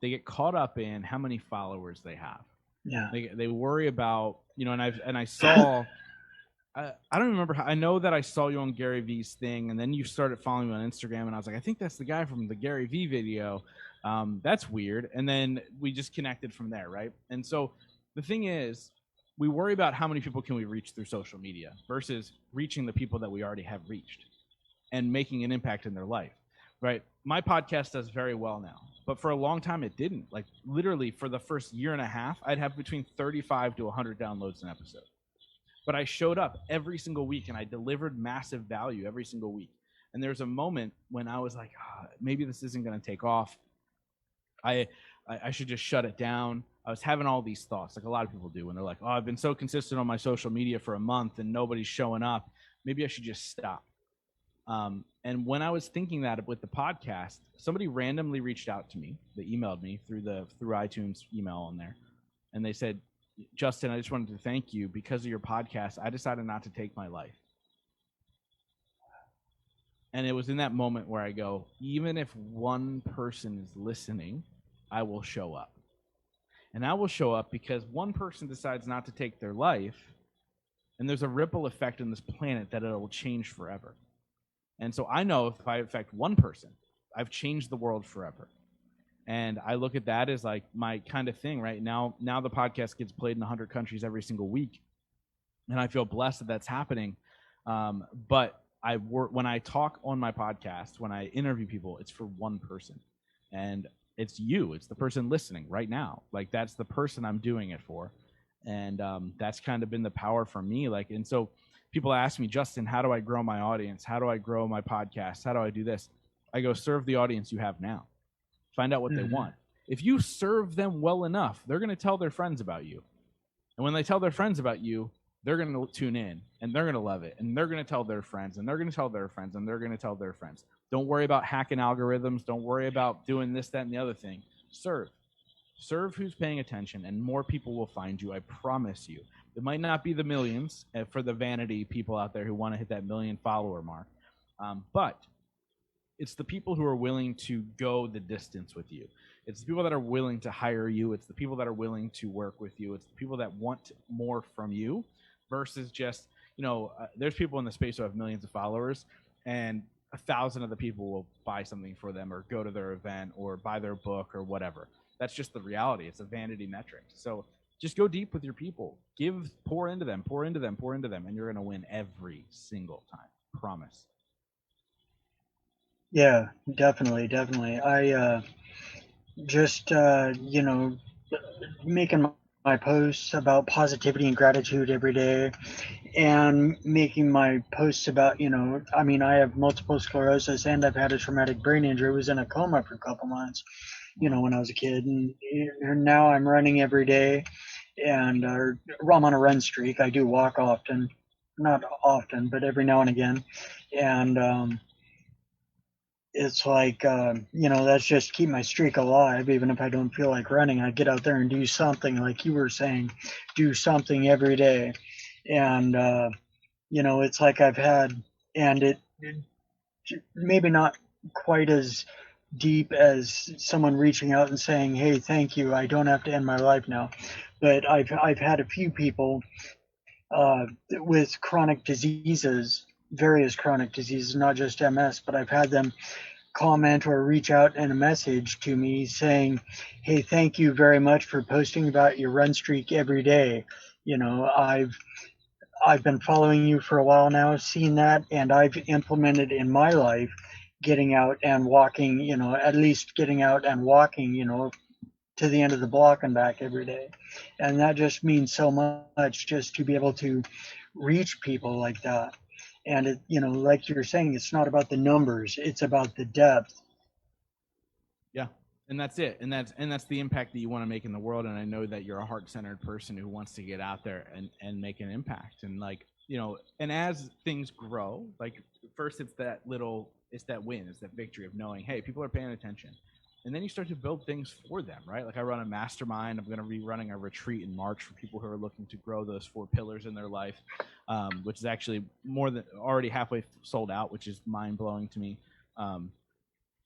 they get caught up in how many followers they have. Yeah. They worry about, and I saw, I don't remember how, I know that I saw you on Gary V's thing, and then you started following me on Instagram, and I was like, I think that's the guy from the Gary V video. That's weird. And then we just connected from there, right? And so the thing is, we worry about how many people can we reach through social media versus reaching the people that we already have reached and making an impact in their life, right? My podcast does very well now, but for a long time it didn't. Like literally for the first year and a half, I'd have between 35 to 100 downloads an episode. But I showed up every single week and I delivered massive value every single week. And there's a moment when I was like, maybe this isn't going to take off. I should just shut it down. I was having all these thoughts, like a lot of people do, when they're like, oh, I've been so consistent on my social media for a month and nobody's showing up. Maybe I should just stop. And when I was thinking that with the podcast, somebody randomly reached out to me. They emailed me through iTunes email on there, and they said, Justin, I just wanted to thank you because of your podcast. I decided not to take my life. And it was in that moment where I go, even if one person is listening, I will show up. And I will show up because one person decides not to take their life, and there's a ripple effect in this planet that it'll change forever. And so I know if I affect one person, I've changed the world forever. And I look at that as like my kind of thing right now. Now the podcast gets played in 100 countries every single week. And I feel blessed that that's happening. But when I talk on my podcast, when I interview people, it's for one person. And it's you. It's the person listening right now. Like that's the person I'm doing it for. And that's kind of been the power for me. Like, and so people ask me, Justin, how do I grow my audience? How do I grow my podcast? How do I do this? I go, serve the audience you have now. Find out what they want. If you serve them well enough, they're going to tell their friends about you. And when they tell their friends about you, they're going to tune in and they're going to love it. And they're going to tell their friends and they're going to tell their friends and they're going to tell their friends. Don't worry about hacking algorithms. Don't worry about doing this, that, and the other thing. Serve who's paying attention, and more people will find you. I promise you. It might not be the millions for the vanity people out there who want to hit that 1 million follower mark. But it's the people who are willing to go the distance with you. It's the people that are willing to hire you. It's the people that are willing to work with you. It's the people that want more from you versus just, there's people in the space who have millions of followers, and 1,000 of the people will buy something for them or go to their event or buy their book or whatever. That's just the reality. It's a vanity metric. So just go deep with your people. Pour into them, and you're going to win every single time. Promise. Yeah, definitely. I just making my posts about positivity and gratitude every day, and making my posts about I have multiple sclerosis and I've had a traumatic brain injury. I was in a coma for a couple months, when I was a kid, and now I'm running every day, and I'm on a run streak. I do walk often, not often, but every now and again, and it's like that's just keep my streak alive. Even if I don't feel like running, I get out there and do something, like you were saying, do something every day. And it's like I've had, and it maybe not quite as deep as someone reaching out and saying, hey, thank you, I don't have to end my life now. But I've had a few people with chronic diseases, various chronic diseases, not just MS, but I've had them comment or reach out in a message to me saying, hey, thank you very much for posting about your run streak every day. I've been following you for a while now, seen that, and I've implemented in my life getting out and walking, at least getting out and walking, to the end of the block and back every day. And that just means so much, just to be able to reach people like that. And it, like you're saying, it's not about the numbers, it's about the depth. Yeah. And that's it. And that's the impact that you want to make in the world. And I know that you're a heart-centered person who wants to get out there and make an impact. And and as things grow, like first it's that win, it's that victory of knowing, hey, people are paying attention. And then you start to build things for them, right? Like I run a mastermind. I'm going to be running a retreat in March for people who are looking to grow those 4 pillars in their life, which is actually more than already halfway sold out, which is mind-blowing to me.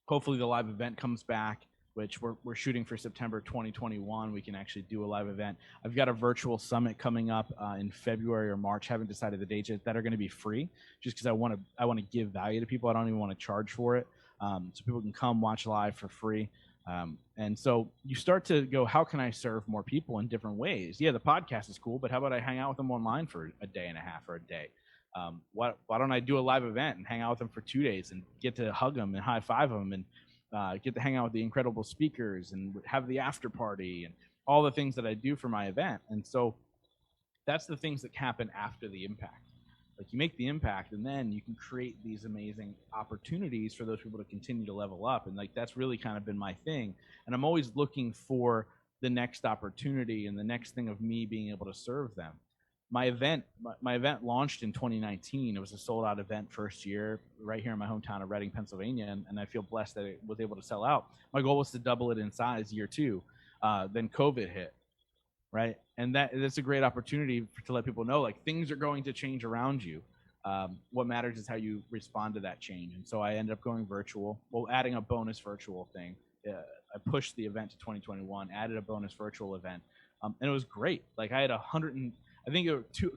Hopefully the live event comes back. which we're shooting for September 2021. We can actually do a live event. I've got a virtual summit coming up in February or March. Haven't decided the dates yet, that are going to be free, just because I want to give value to people. I don't even want to charge for it, so people can come watch live for free. And so you start to go, how can I serve more people in different ways? Yeah, the podcast is cool, but how about I hang out with them online for a day and a half or a day? Why don't I do a live event and hang out with them for 2 days and get to hug them and high five them and get to hang out with the incredible speakers and have the after party and all the things that I do for my event. And so that's the things that happen after the impact. Like, you make the impact, and then you can create these amazing opportunities for those people to continue to level up. And like, that's really kind of been my thing. And I'm always looking for the next opportunity and the next thing of me being able to serve them. My event launched in 2019. It was a sold out event first year right here in my hometown of Reading, Pennsylvania. And I feel blessed that it was able to sell out. My goal was to double it in size year 2. Then COVID hit. Right. And that's a great opportunity to let people know, like, things are going to change around you. What matters is how you respond to that change. And so I ended up going virtual, adding a bonus virtual thing. I pushed the event to 2021, added a bonus virtual event. And it was great. Like, I had a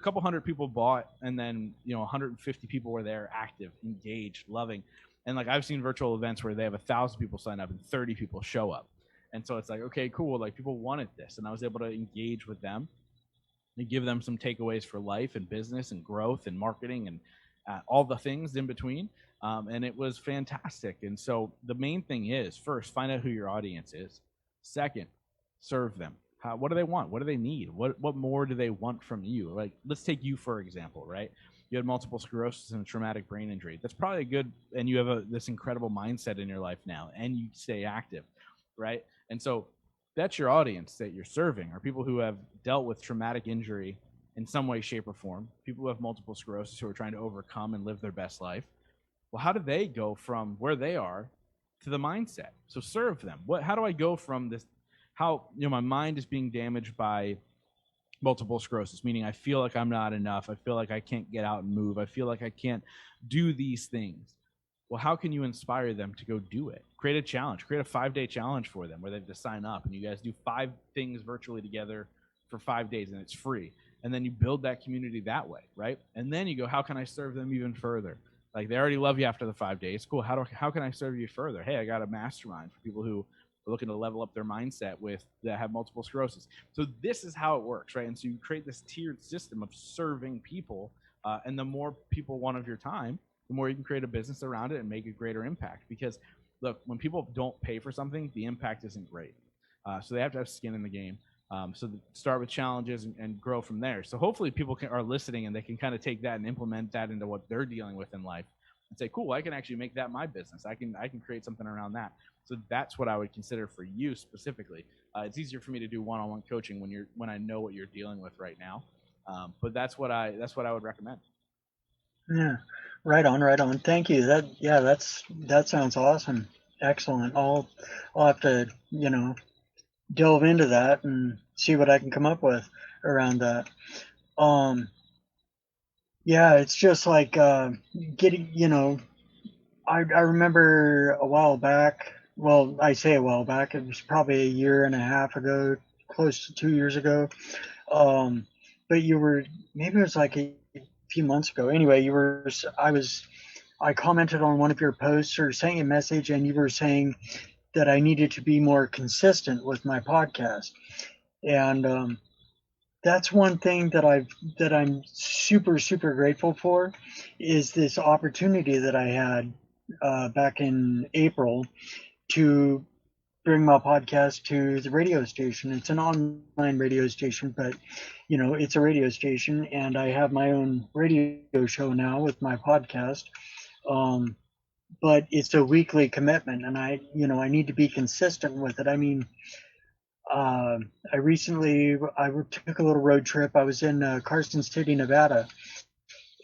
couple hundred people bought, and then, 150 people were there, active, engaged, loving. And like, I've seen virtual events where they have 1,000 people sign up and 30 people show up. And so it's like, okay, cool. Like, people wanted this, and I was able to engage with them and give them some takeaways for life and business and growth and marketing and all the things in between. And it was fantastic. And so the main thing is, first, find out who your audience is. Second, serve them. What do they want? What do they need? What more do they want from you? Like, let's take you, for example, right? You had multiple sclerosis and a traumatic brain injury. That's probably and you have this incredible mindset in your life now, and you stay active, right? And so that's your audience that you're serving, are people who have dealt with traumatic injury in some way, shape, or form, people who have multiple sclerosis who are trying to overcome and live their best life. Well, how do they go from where they are to the mindset? So serve them. How do I go from this, how, my mind is being damaged by multiple sclerosis, meaning I feel like I'm not enough. I feel like I can't get out and move. I feel like I can't do these things. Well, how can you inspire them to go do it? Create a challenge. Create a 5-day challenge for them where they have to sign up, and you guys do 5 things virtually together for 5 days, and it's free. And then you build that community that way, right? And then you go, how can I serve them even further? Like, they already love you after the 5 days. Cool. How can I serve you further? Hey, I got a mastermind for people who are looking to level up their mindset that have multiple sclerosis. So this is how it works, right? And so you create this tiered system of serving people, and the more people want of your time, the more you can create a business around it and make a greater impact. Because look, when people don't pay for something, the impact isn't great. So they have to have skin in the game. So start with challenges and grow from there. So hopefully people are listening, and they can kind of take that and implement that into what they're dealing with in life and say, cool, I can actually make that my business. I can create something around that. So that's what I would consider for you specifically. It's easier for me to do one-on-one coaching when I know what you're dealing with right now. But that's what I would recommend. Yeah, right on. Thank you. That sounds awesome. Excellent. I'll have to, delve into that and see what I can come up with around that. Yeah, it's just like getting, I remember a while back. Well, I say a while back. It was probably a year and a half ago, close to 2 years ago. But maybe it was like a few months ago. Anyway, I commented on one of your posts or sent you a message, and you were saying that I needed to be more consistent with my podcast. And that's one thing that I'm super, super grateful for, is this opportunity that I had back in April to bring my podcast to the radio station. It's an online radio station, but it's a radio station, and I have my own radio show now with my podcast. But it's a weekly commitment, and I need to be consistent with it. I mean, I took a little road trip. I was in Carson City, Nevada,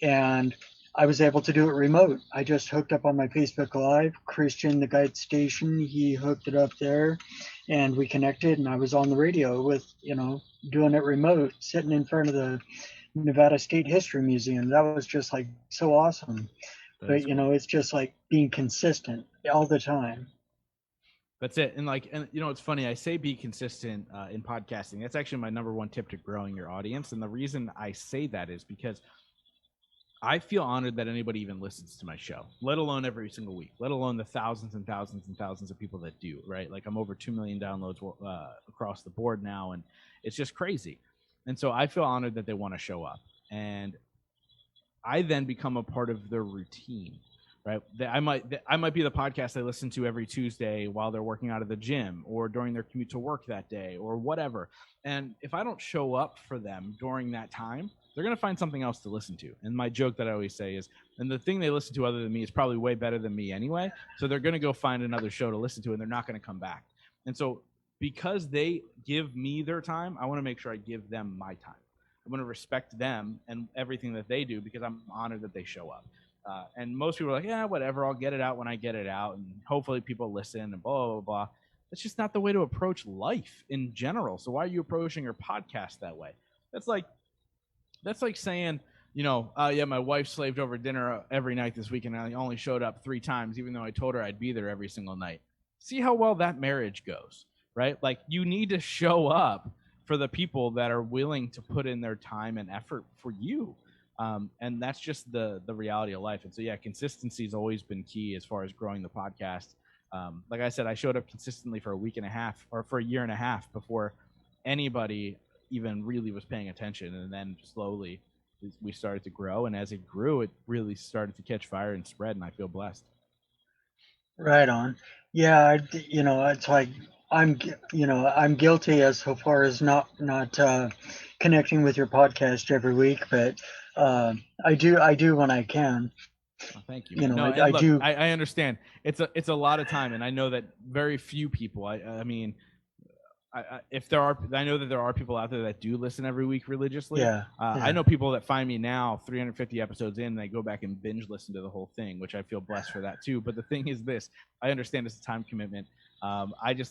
and I was able to do it remote. I just hooked up on my Facebook Live. Christian, the guy at the station, he hooked it up there, and we connected, and I was on the radio with, doing it remote, sitting in front of the Nevada State History Museum. That was just like so awesome. But, Cool. it's just like being consistent all the time. That's it. And you know, it's funny. I say be consistent in podcasting. That's actually my number one tip to growing your audience. And the reason I say that is because I feel honored that anybody even listens to my show, let alone every single week, let alone the thousands and thousands and thousands of people that do, right? Like I'm over 2 million downloads across the board now, and it's just crazy. And so I feel honored that they want to show up. And I then become a part of their routine, right? I might be the podcast they listen to every Tuesday while they're working out of the gym or during their commute to work that day or whatever. And if I don't show up for them during that time, they're going to find something else to listen to. And my joke that I always say is, and the thing they listen to other than me is probably way better than me anyway. So they're going to go find another show to listen to, and they're not going to come back. And so because they give me their time, I want to make sure I give them my time. I'm going to respect them and everything that they do because I'm honored that they show up. And most people are like, yeah, whatever, I'll get it out when I get it out. And hopefully people listen and blah, blah, blah. That's just not the way to approach life in general. So why are you approaching your podcast that way? That's like saying, you know, yeah, my wife slaved over dinner every night this week and I only showed up 3 times, even though I told her I'd be there every single night. See how well that marriage goes, right? Like you need to show up for the people that are willing to put in their time and effort for you. And that's just the reality of life. And so, yeah, consistency has always been key as far as growing the podcast. Like I said, I showed up consistently for a week and a half or for a year and a half before anybody even really was paying attention. And then slowly we started to grow. And as it grew, it really started to catch fire and spread. And I feel blessed. Right on. Yeah, it's like I'm guilty as so far as not connecting with your podcast every week, but I do when I can. Well, thank you. You know, No, I look, do. I understand. It's a lot of time, and I know that very few people. I mean, if there are, I know that there are people out there that do listen every week religiously. Yeah, I know people that find me now 350 episodes in, and they go back and binge listen to the whole thing, which I feel blessed for that too. But the thing is this, I understand it's a time commitment. I just like